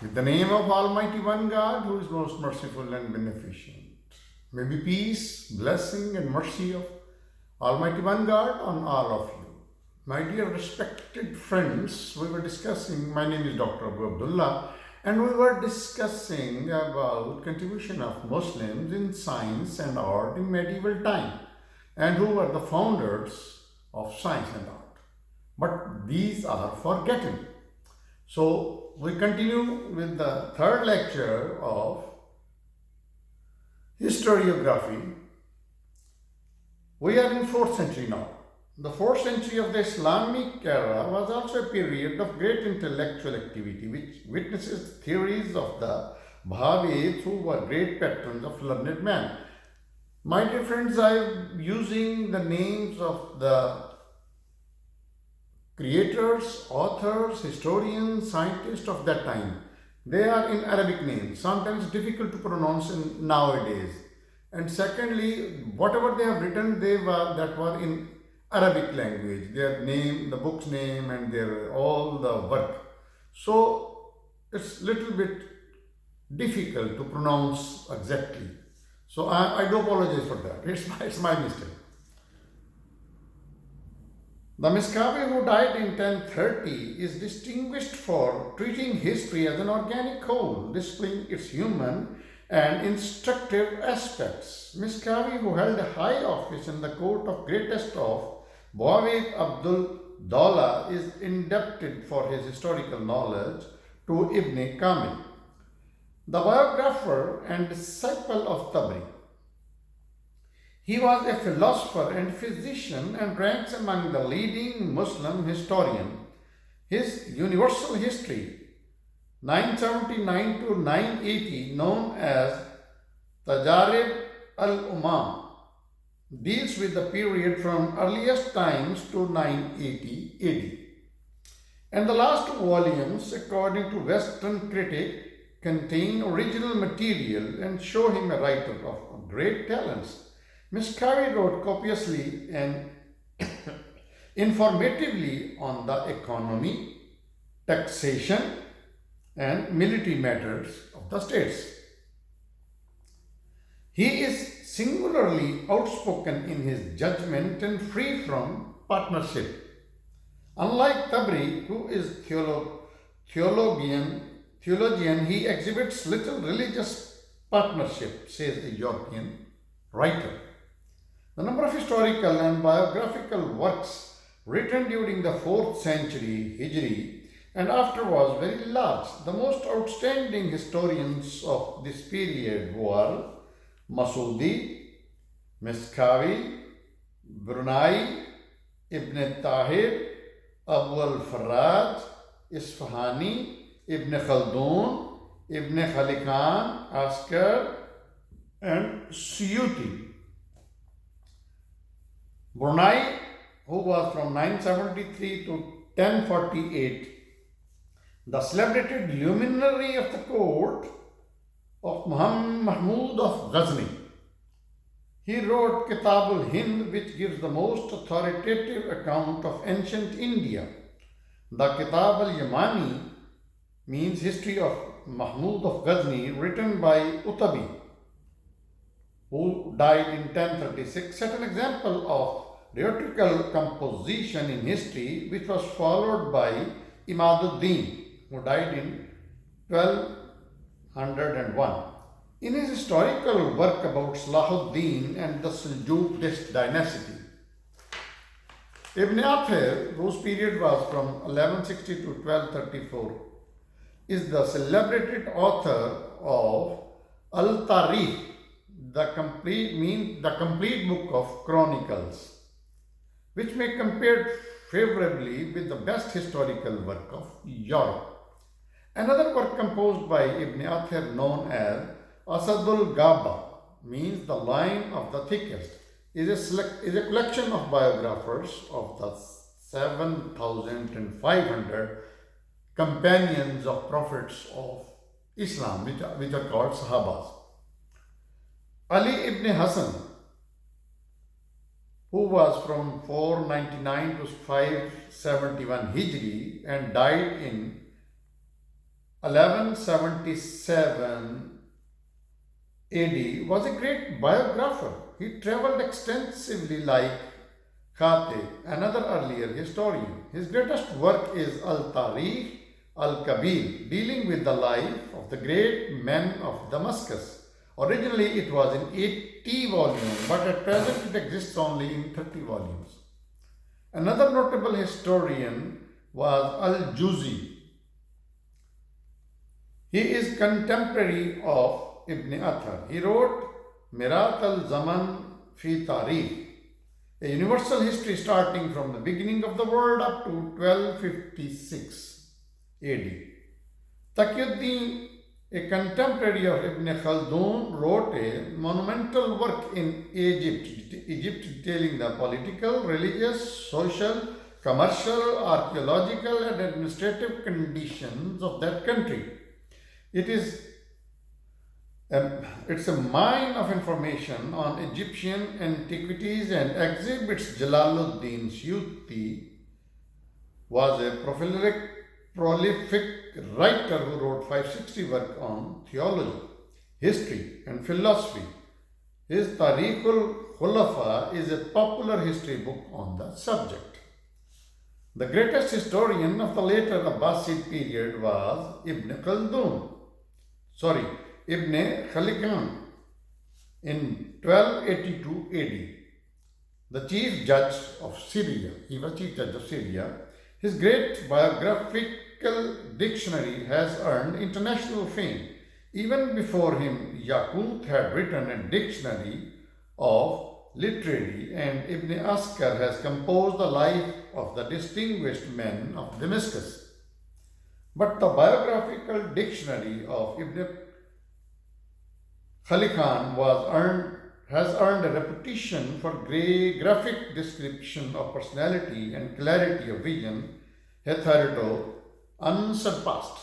With the name of Almighty One God, who is most merciful and beneficent. May be peace, blessing, and mercy of Almighty One God on all of you. My dear respected friends, we were discussing, my name is Dr. Abu Abdullah, and we were discussing about contribution of Muslims in science and art in medieval time, and who were the founders of science and art. But these are forgotten. So we continue with the third lecture of historiography. We are in 4th century now. The 4th century of the Islamic era was also a period of great intellectual activity, which witnesses theories of the Bhavid, who were great patrons of learned men. My dear friends, I am using the names of the creators, authors, historians, scientists of that time. They are in Arabic names, sometimes difficult to pronounce in nowadays. And secondly, whatever they have written, that were in Arabic language. Their name, the book's name, and their all the work. So it's little bit difficult to pronounce exactly. So I do apologize for that. It's my mistake. The Miskawi, who died in 1030, is distinguished for treating history as an organic whole, displaying its human and instructive aspects. Miskawi, who held a high office in the court of greatest of Muawiyah Abdul Dawla, is indebted for his historical knowledge to Ibn Kamil, the biographer and disciple of Tabri. He was a philosopher and physician and ranks among the leading Muslim historians. His Universal History, 979 to 980, known as Tajarib al-Umam, deals with the period from earliest times to 980 AD. And the last two volumes, according to Western critic, contain original material and show him a writer of great talents. Miskawi wrote copiously and informatively on the economy, taxation, and military matters of the states. He is singularly outspoken in his judgment and free from partnership. Unlike Tabri, who is theologian, he exhibits little religious partnership, says a European writer. The number of historical and biographical works written during the 4th century Hijri and after was very large. The most outstanding historians of this period were Masudi, Miskawi, Brunei, Ibn Tahir, Abu al-Farraj, Isfahani, Ibn Khaldun, Ibn Khalikan, Askar, and Suyuti. Brunei, who was from 973 to 1048, the celebrated luminary of the court of Muhammad Mahmud of Ghazni. He wrote Kitab al-Hind, which gives the most authoritative account of ancient India. The Kitab al-Yamani means history of Mahmud of Ghazni, written by Utabi, who died in 1036, set an example of theatrical composition in history, which was followed by Imaduddin, who died in 1201. In his historical work about Salahuddin and the Seljuk dynasty, Ibn Athir, whose period was from 1160 to 1234, is the celebrated author of Al-Tarikh, the complete book of chronicles, which may compare favorably with the best historical work of Europe. Another work composed by Ibn Athir, known as Asadul Gaba, means the line of the thickest, is a collection of biographers of the 7,500 companions of prophets of Islam, which are called Sahabas. Ali ibn Hassan, who was from 499 to 571 Hijri and died in 1177 AD, was a great biographer. He traveled extensively like Khatib, another earlier historian. His greatest work is Al-Tarikh Al-Kabir, dealing with the life of the great men of Damascus. Originally it was in 80 volumes, but at present it exists only in 30 volumes. Another notable historian was Al-Juzi. He is contemporary of Ibn Athar. He wrote Mirat al-Zaman fi Tarikh, a universal history starting from the beginning of the world up to 1256 AD. Taqiyuddin, a contemporary of Ibn Khaldun, wrote a monumental work in Egypt detailing the political, religious, social, commercial, archaeological, and administrative conditions of that country. It's a mine of information on Egyptian antiquities and exhibits Jalaluddin Suyuti was a prolific writer who wrote 560 works on theology, history, and philosophy. His Tariqul Khulafa is a popular history book on the subject. The greatest historian of the later Abbasid period was Ibn Khalikan in 1282 AD. The chief judge of Syria, he was chief judge of Syria. His great biographical dictionary has earned international fame. Even before him, Yaqut had written a dictionary of literary, and Ibn Askar has composed the life of the distinguished men of Damascus. But the biographical dictionary of Ibn Khalikan has earned a reputation for graphic description of personality and clarity of vision, hitherto unsurpassed.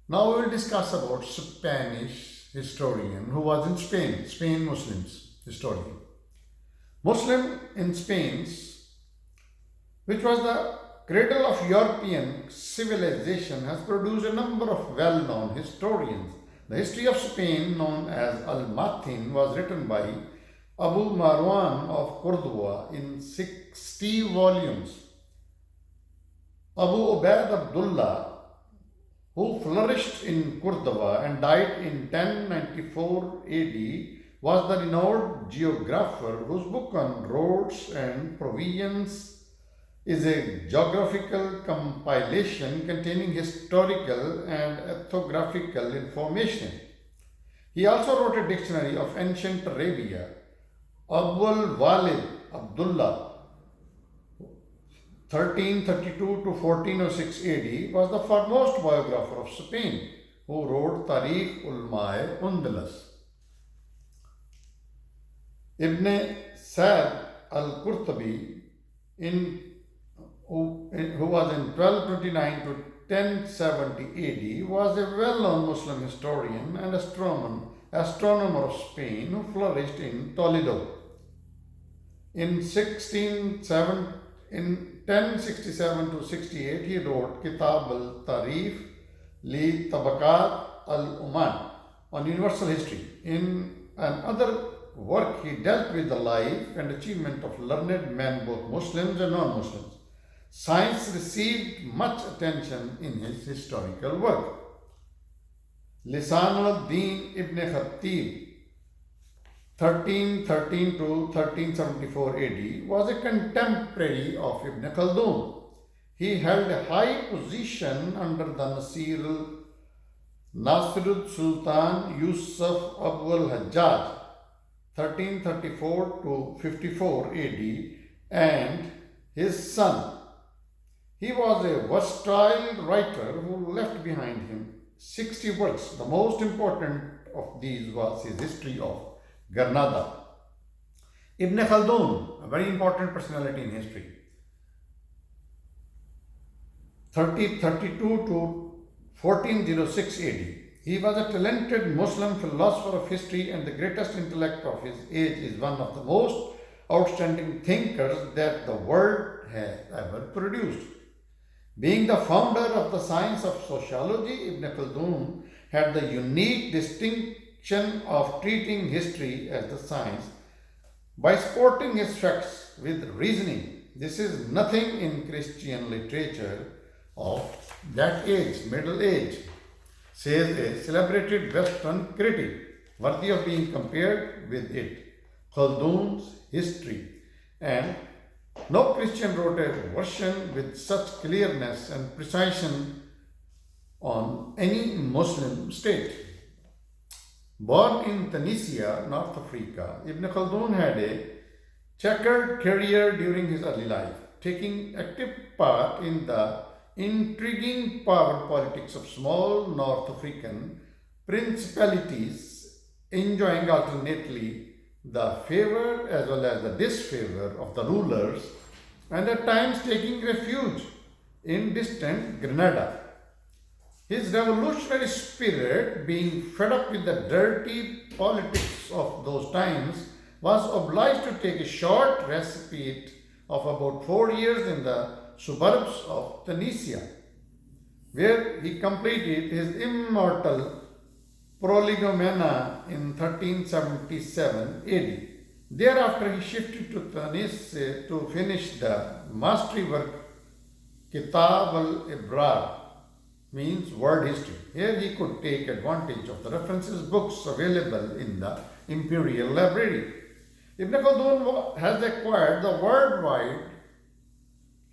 Now we will discuss about Spanish historian who was in Spain Muslims historian. Muslim in Spain, which was the cradle of European civilization, has produced a number of well-known historians. The history of Spain, known as Al-Matin, was written by Abu Marwan of Cordoba in 60 volumes. Abu Ubaid Abdullah, who flourished in Cordoba and died in 1094 AD, was the renowned geographer whose book on roads and provisions is a geographical compilation containing historical and ethnographical information. He also wrote a dictionary of ancient Arabia. Abul Walid Abdullah, 1332 to 1406 AD, was the foremost biographer of Spain, who wrote Tarikh Ulmae Undalus. Ibn Sa'd al-Qurtubi, who was in 1229 to 1070 AD, was a well-known Muslim historian and astronomer of Spain who flourished in Toledo. In 1067 to 68, he wrote Kitab al-Tarif li Tabakat al-Uman on universal history. In another work, he dealt with the life and achievement of learned men, both Muslims and non-Muslims. Science received much attention in his historical work. Lisan al-Din ibn Khatib, 1313 to 1374 AD, was a contemporary of Ibn Khaldun. He held a high position under the Nasirud Sultan Yusuf Abu al-Hajjaj, 1334 to 54 AD, and his son. He was a versatile writer who left behind him 60 works. The most important of these was his history of Granada. Ibn Khaldun, a very important personality in history, 1332 to 1406 AD. He was a talented Muslim philosopher of history and the greatest intellect of his age, is one of the most outstanding thinkers that the world has ever produced. Being the founder of the science of sociology, Ibn Khaldun had the unique distinction of treating history as the science by supporting his facts with reasoning. This is nothing in Christian literature of that age, Middle Age, says a celebrated Western critic, worthy of being compared with it. Khaldun's history, and no Christian wrote a version with such clearness and precision on any Muslim state. Born in Tunisia, North Africa, Ibn Khaldun had a checkered career during his early life, taking active part in the intriguing power politics of small North African principalities, enjoying alternately the favor as well as the disfavor of the rulers, and at times taking refuge in distant Grenada. His revolutionary spirit, being fed up with the dirty politics of those times, was obliged to take a short respite of about 4 years in the suburbs of Tunisia, where he completed his immortal Prolegomena in 1377 AD. Thereafter, he shifted to Tunisia to finish the mastery work Kitab al-Ibrar, means world history. Here he could take advantage of the references books available in the imperial library. Ibn Khaldun has acquired the worldwide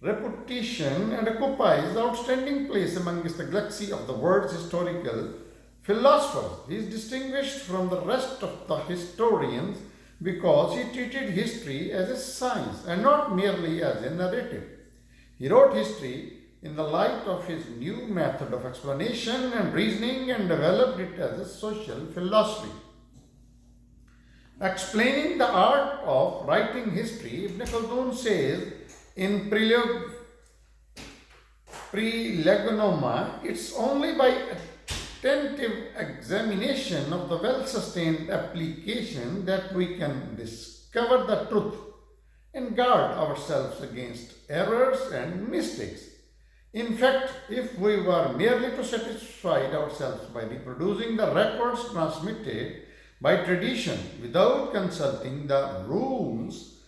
reputation and occupies outstanding place amongst the galaxy of the world's historical philosophers. He is distinguished from the rest of the historians because he treated history as a science and not merely as a narrative. He wrote history in the light of his new method of explanation and reasoning and developed it as a social philosophy. Explaining the art of writing history, Ibn Khaldun says in Prolegomena, it's only by attentive examination of the well-sustained application that we can discover the truth and guard ourselves against errors and mistakes. In fact, if we were merely to satisfy ourselves by reproducing the records transmitted by tradition without consulting the rules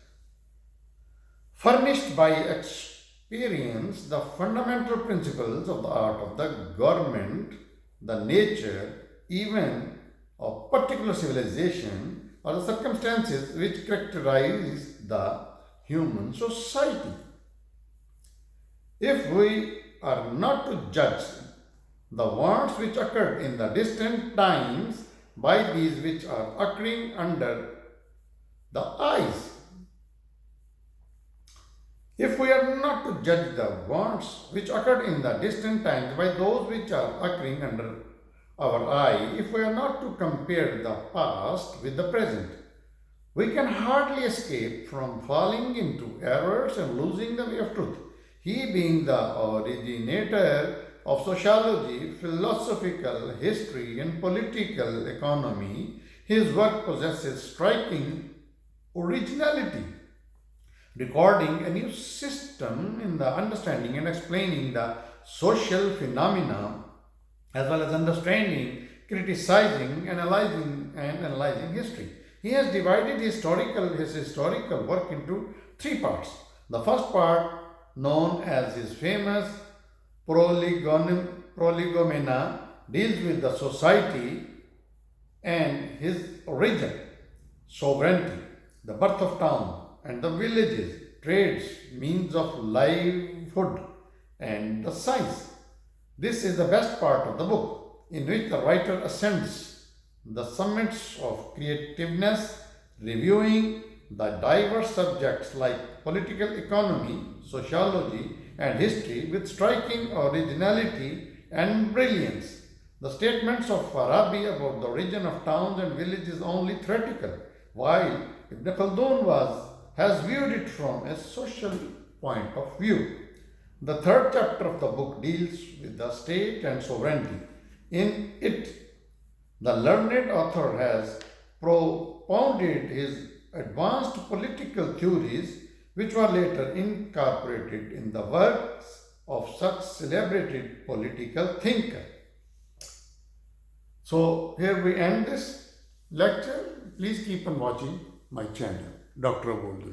furnished by experience, the fundamental principles of the art of the government, the nature, even of particular civilization, or the circumstances which characterize the human society. If we are not to judge the wants which occurred in the distant times by these which are occurring under the eyes, if we are not to judge the wants which occurred in the distant times by those which are occurring under our eye, if we are not to compare the past with the present, we can hardly escape from falling into errors and losing the way of truth. He, being the originator of sociology, philosophical history, and political economy, his work possesses striking originality, recording a new system in the understanding and explaining the social phenomena, as well as understanding, criticizing, analyzing history. He has divided his historical work into three parts. The first part, known as his famous Prolegomena, deals with the society and his origin, sovereignty, the birth of town and the villages, trades, means of livelihood, and the science. This is the best part of the book, in which the writer ascends the summits of creativeness, reviewing the diverse subjects like political economy, sociology, and history with striking originality and brilliance. The statements of Farabi about the origin of towns and villages only theoretical, while Ibn Khaldun has viewed it from a social point of view. The third chapter of the book deals with the state and sovereignty. In it, the learned author has propounded his advanced political theories, which were later incorporated in the works of such celebrated political thinker. So here we end this lecture. Please keep on watching my channel, Dr. Abul.